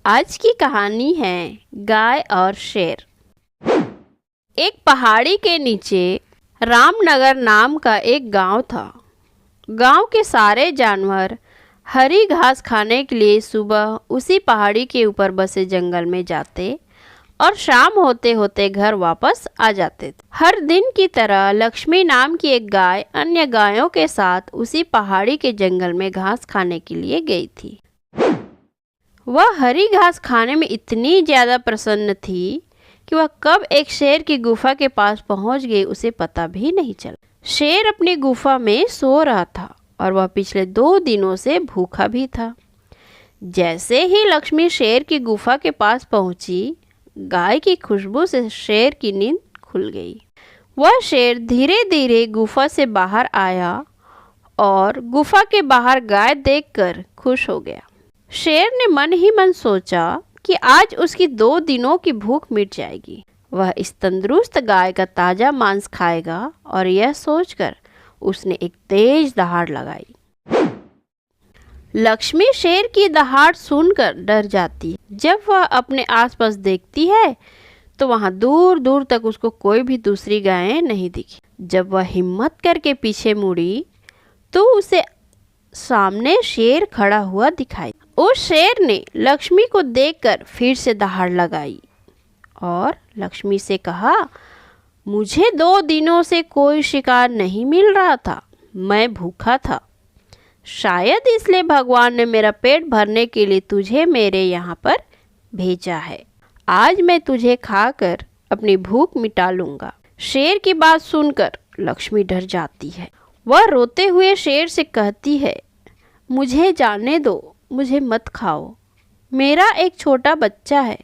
आज की कहानी है गाय और शेर। एक पहाड़ी के नीचे रामनगर नाम का एक गांव था। गांव के सारे जानवर हरी घास खाने के लिए सुबह उसी पहाड़ी के ऊपर बसे जंगल में जाते और शाम होते होते घर वापस आ जाते थे। हर दिन की तरह लक्ष्मी नाम की एक गाय अन्य गायों के साथ उसी पहाड़ी के जंगल में घास खाने के लिए गई थी। वह हरी घास खाने में इतनी ज़्यादा प्रसन्न थी कि वह कब एक शेर की गुफा के पास पहुंच गई उसे पता भी नहीं चला। शेर अपनी गुफा में सो रहा था और वह पिछले 2 दिनों से भूखा भी था। जैसे ही लक्ष्मी शेर की गुफा के पास पहुंची, गाय की खुशबू से शेर की नींद खुल गई। वह शेर धीरे धीरे गुफा से बाहर आया और गुफा के बाहर गाय देखकर खुश हो गया। शेर ने मन ही मन सोचा कि आज उसकी 2 दिनों की भूख मिट जाएगी। वह इस तंदुरुस्त गाय का ताजा मांस खाएगा और यह सोचकर उसने एक तेज दहाड़ लगाई। लक्ष्मी शेर की दहाड़ सुनकर डर जाती है। जब वह अपने आसपास देखती है तो वहां दूर दूर तक उसको कोई भी दूसरी गायें नहीं दिखी। जब वह हिम्मत करके पीछे मुड़ी तो उसे सामने शेर खड़ा हुआ दिखाई। उस शेर ने लक्ष्मी को देखकर फिर से दहाड़ लगाई और लक्ष्मी से कहा, मुझे 2 दिनों से कोई शिकार नहीं मिल रहा था। मैं भूखा था। शायद इसलिए भगवान ने मेरा पेट भरने के लिए तुझे मेरे यहाँ पर भेजा है। आज मैं तुझे खाकर अपनी भूख मिटा लूँगा। शेर की बात सुनकर लक्ष्मी डर जाती है। वह रोते हुए शेर से कहती है, मुझे जाने दो, मुझे मत खाओ। मेरा एक छोटा बच्चा है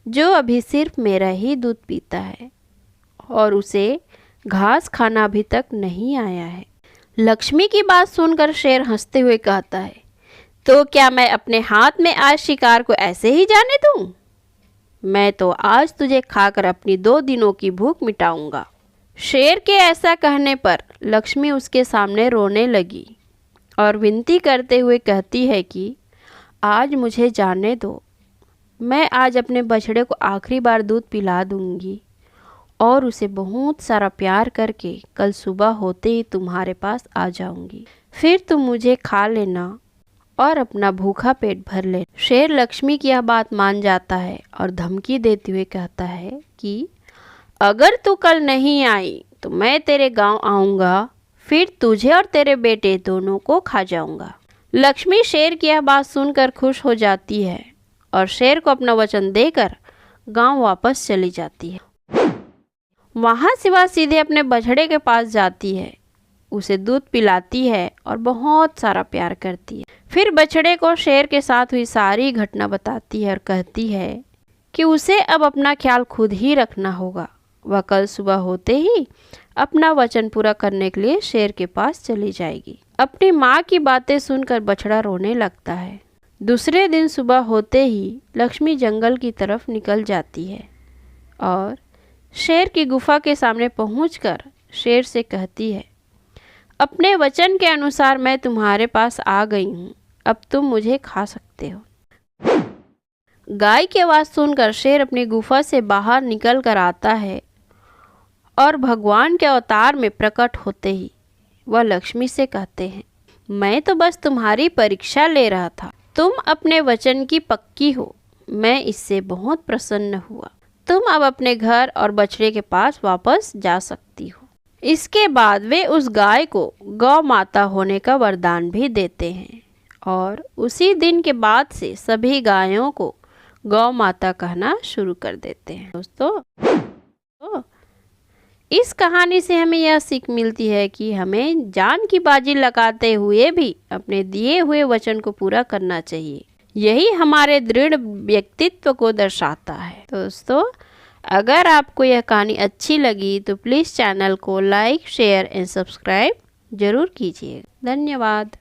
जो अभी सिर्फ मेरा ही दूध पीता है और उसे घास खाना अभी तक नहीं आया है। लक्ष्मी की बात सुनकर शेर हंसते हुए कहता है, तो क्या मैं अपने हाथ में आज शिकार को ऐसे ही जाने दूं? मैं तो आज तुझे खाकर अपनी 2 दिनों की भूख मिटाऊंगा। शेर के ऐसा कहने पर लक्ष्मी उसके सामने रोने लगी और विनती करते हुए कहती है कि आज मुझे जाने दो। मैं आज अपने बछड़े को आखिरी बार दूध पिला दूंगी और उसे बहुत सारा प्यार करके कल सुबह होते ही तुम्हारे पास आ जाऊंगी। फिर तुम मुझे खा लेना और अपना भूखा पेट भर ले। शेर लक्ष्मी की यह बात मान जाता है और धमकी देते हुए कहता है कि अगर तू कल नहीं आई तो मैं तेरे गांव आऊँगा, फिर तुझे और तेरे बेटे दोनों को खा जाऊंगा। लक्ष्मी शेर की यह बात सुनकर खुश हो जाती है और शेर को अपना वचन देकर गांव वापस चली जाती है। वहां से वह सीधे अपने बछड़े के पास जाती है, उसे दूध पिलाती है और बहुत सारा प्यार करती है। फिर बछड़े को शेर के साथ हुई सारी घटना बताती है और कहती है कि उसे अब अपना ख्याल खुद ही रखना होगा। वह कल सुबह होते ही अपना वचन पूरा करने के लिए शेर के पास चली जाएगी। अपनी माँ की बातें सुनकर बछड़ा रोने लगता है। दूसरे दिन सुबह होते ही लक्ष्मी जंगल की तरफ निकल जाती है और शेर की गुफा के सामने पहुंचकर शेर से कहती है, अपने वचन के अनुसार मैं तुम्हारे पास आ गई हूँ, अब तुम मुझे खा सकते हो। गाय की आवाज़ सुनकर शेर अपनी गुफा से बाहर निकल कर आता है और भगवान के अवतार में प्रकट होते ही वह लक्ष्मी से कहते हैं, मैं तो बस तुम्हारी परीक्षा ले रहा था। तुम अपने वचन की पक्की हो। मैं इससे बहुत प्रसन्न हुआ। तुम अब अपने घर और बछड़े के पास वापस जा सकती हो। इसके बाद वे उस गाय को गौ माता होने का वरदान भी देते हैं और उसी दिन के बाद से सभी गायों को गौ माता कहना शुरू कर देते हैं। दोस्तों, इस कहानी से हमें यह सीख मिलती है कि हमें जान की बाजी लगाते हुए भी अपने दिए हुए वचन को पूरा करना चाहिए। यही हमारे दृढ़ व्यक्तित्व को दर्शाता है। दोस्तों, अगर आपको यह कहानी अच्छी लगी तो प्लीज़ चैनल को लाइक, शेयर एंड सब्सक्राइब जरूर कीजिए। धन्यवाद।